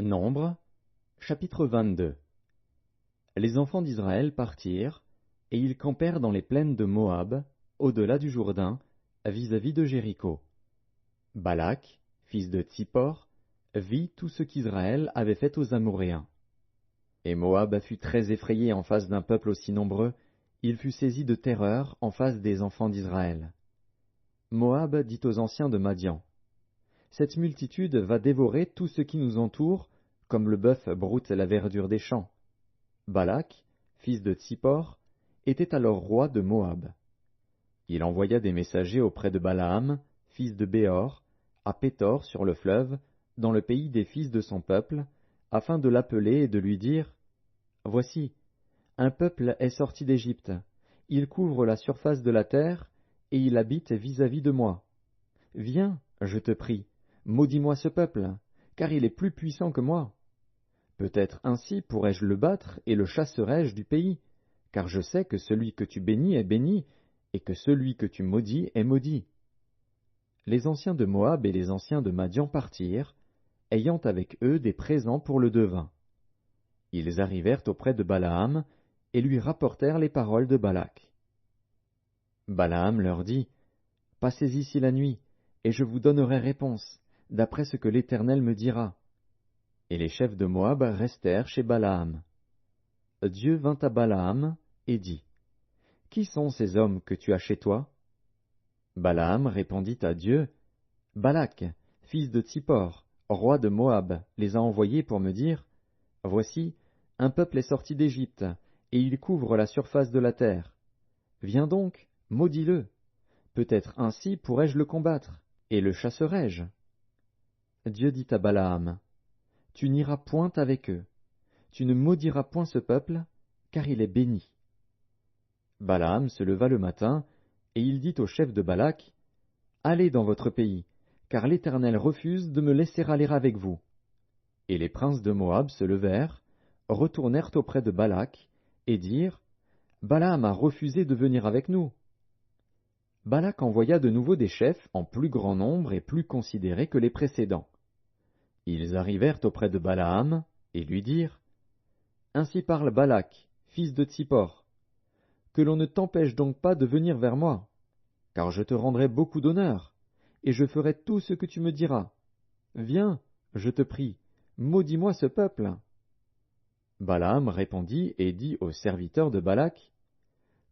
Nombre, chapitre 22. Les enfants d'Israël partirent, et ils campèrent dans les plaines de Moab, au-delà du Jourdain, vis-à-vis de Jéricho. Balak, fils de Tsippor, vit tout ce qu'Israël avait fait aux Amoréens. Et Moab fut très effrayé en face d'un peuple aussi nombreux, il fut saisi de terreur en face des enfants d'Israël. Moab dit aux anciens de Madian: Cette multitude va dévorer tout ce qui nous entoure, comme le bœuf broute la verdure des champs. Balak, fils de Tsippor, était alors roi de Moab. Il envoya des messagers auprès de Balaam, fils de Béor, à Pétor sur le fleuve, dans le pays des fils de son peuple, afin de l'appeler et de lui dire: Voici, un peuple est sorti d'Égypte, il couvre la surface de la terre, et il habite vis-à-vis de moi. Viens, je te prie, maudis-moi ce peuple, car il est plus puissant que moi. Peut-être ainsi pourrais-je le battre et le chasserai-je du pays, car je sais que celui que tu bénis est béni, et que celui que tu maudis est maudit. Les anciens de Moab et les anciens de Madian partirent, ayant avec eux des présents pour le devin. Ils arrivèrent auprès de Balaam, et lui rapportèrent les paroles de Balak. Balaam leur dit: Passez ici la nuit, et je vous donnerai réponse, d'après ce que l'Éternel me dira. Et les chefs de Moab restèrent chez Balaam. Dieu vint à Balaam et dit: Qui sont ces hommes que tu as chez toi? Balaam répondit à Dieu: Balak, fils de Tsippor, roi de Moab, les a envoyés pour me dire: Voici, un peuple est sorti d'Égypte, et il couvre la surface de la terre. Viens donc, maudis-le. Peut-être ainsi pourrais-je le combattre, et le chasserai-je. Dieu dit à Balaam: Tu n'iras point avec eux. Tu ne maudiras point ce peuple, car il est béni. Balaam se leva le matin, et il dit au chef de Balak: Allez dans votre pays, car l'Éternel refuse de me laisser aller avec vous. Et les princes de Moab se levèrent, retournèrent auprès de Balak, et dirent: Balaam a refusé de venir avec nous. Balak envoya de nouveau des chefs en plus grand nombre et plus considérés que les précédents. Ils arrivèrent auprès de Balaam, et lui dirent: Ainsi parle Balak, fils de Tsippor. Que l'on ne t'empêche donc pas de venir vers moi, car je te rendrai beaucoup d'honneur, et je ferai tout ce que tu me diras. Viens, je te prie, maudis-moi ce peuple. Balaam répondit et dit aux serviteurs de Balak: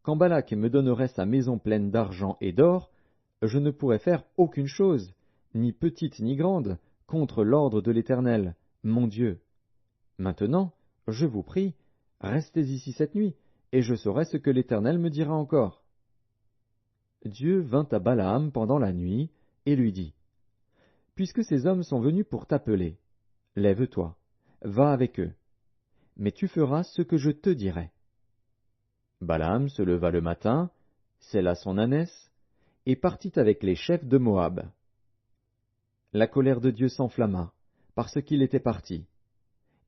Quand Balak me donnerait sa maison pleine d'argent et d'or, je ne pourrais faire aucune chose, ni petite ni grande, contre l'ordre de l'Éternel, mon Dieu. Maintenant, je vous prie, restez ici cette nuit, et je saurai ce que l'Éternel me dira encore. Dieu vint à Balaam pendant la nuit, et lui dit: Puisque ces hommes sont venus pour t'appeler, lève-toi, va avec eux, mais tu feras ce que je te dirai. Balaam se leva le matin, sella son ânesse, et partit avec les chefs de Moab. La colère de Dieu s'enflamma, parce qu'il était parti,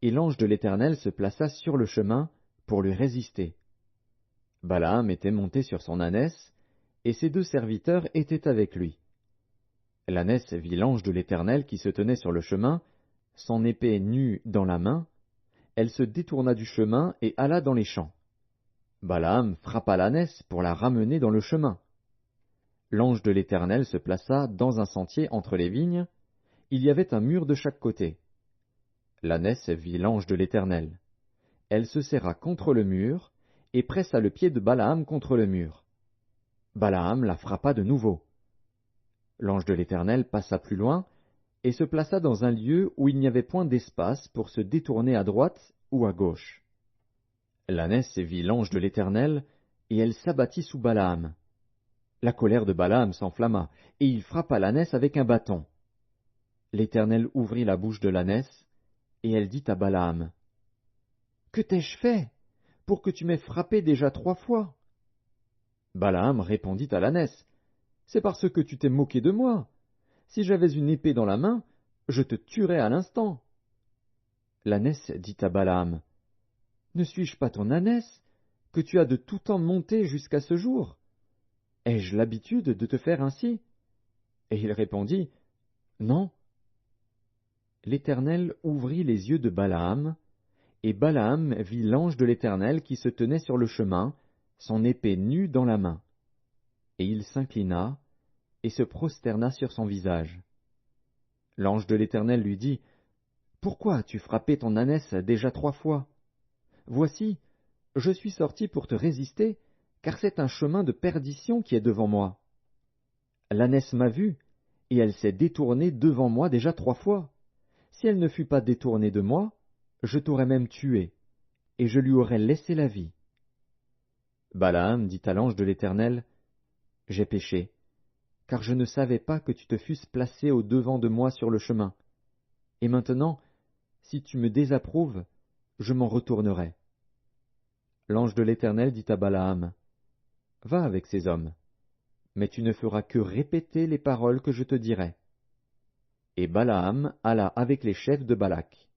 et l'ange de l'Éternel se plaça sur le chemin pour lui résister. Balaam était monté sur son ânesse, et ses deux serviteurs étaient avec lui. L'ânesse vit l'ange de l'Éternel qui se tenait sur le chemin, son épée nue dans la main. Elle se détourna du chemin et alla dans les champs. Balaam frappa l'ânesse pour la ramener dans le chemin. L'ange de l'Éternel se plaça dans un sentier entre les vignes. Il y avait un mur de chaque côté. L'ânesse vit l'ange de l'Éternel. Elle se serra contre le mur et pressa le pied de Balaam contre le mur. Balaam la frappa de nouveau. L'ange de l'Éternel passa plus loin et se plaça dans un lieu où il n'y avait point d'espace pour se détourner à droite ou à gauche. L'ânesse vit l'ange de l'Éternel, et elle s'abattit sous Balaam. La colère de Balaam s'enflamma, et il frappa l'ânesse avec un bâton. L'Éternel ouvrit la bouche de l'ânesse, et elle dit à Balaam: Que t'ai-je fait, pour que tu m'aies frappé déjà 3 fois? Balaam répondit à l'ânesse: C'est parce que tu t'es moqué de moi. Si j'avais une épée dans la main, je te tuerais à l'instant. L'ânesse dit à Balaam: Ne suis-je pas ton ânesse, que tu as de tout temps monté jusqu'à ce jour? Ai-je l'habitude de te faire ainsi? Et il répondit: Non. l'Éternel ouvrit les yeux de Balaam, et Balaam vit l'ange de l'Éternel qui se tenait sur le chemin, son épée nue dans la main. Et il s'inclina, et se prosterna sur son visage. L'ange de l'Éternel lui dit, « Pourquoi as-tu frappé ton ânesse déjà 3 fois? Voici, je suis sorti pour te résister, car c'est un chemin de perdition qui est devant moi. L'ânesse m'a vu, et elle s'est détournée devant moi déjà 3 fois. Si elle ne fût pas détournée de moi, je t'aurais même tué, et je lui aurais laissé la vie. » Balaam dit à l'ange de l'Éternel, « J'ai péché, car je ne savais pas que tu te fusses placé au-devant de moi sur le chemin. Et maintenant, si tu me désapprouves, je m'en retournerai. » L'ange de l'Éternel dit à Balaam, « Va avec ces hommes, mais tu ne feras que répéter les paroles que je te dirai. » Et Balaam alla avec les chefs de Balak.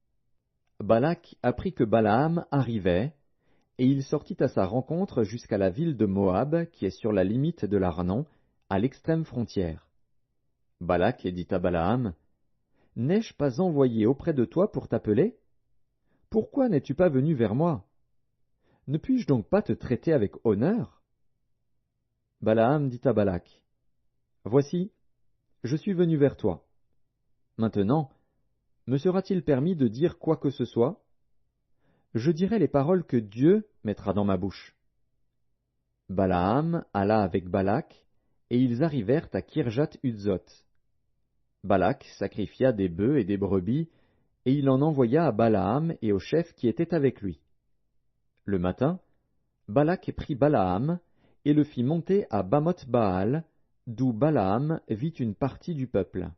Balak apprit que Balaam arrivait, et il sortit à sa rencontre jusqu'à la ville de Moab, qui est sur la limite de l'Arnon, à l'extrême frontière. Balak dit à Balaam, « N'ai-je pas envoyé auprès de toi pour t'appeler? Pourquoi n'es-tu pas venu vers moi? Ne puis-je donc pas te traiter avec honneur? » Balaam dit à Balak, « Voici, je suis venu vers toi. Maintenant, me sera-t-il permis de dire quoi que ce soit? Je dirai les paroles que Dieu mettra dans ma bouche. » Balaam alla avec Balak, et ils arrivèrent à Kirjath-Hutzot. Balak sacrifia des bœufs et des brebis, et il en envoya à Balaam et aux chefs qui étaient avec lui. Le matin, Balak prit Balaam et le fit monter à Bamoth-Baal, d'où Balaam vit une partie du peuple.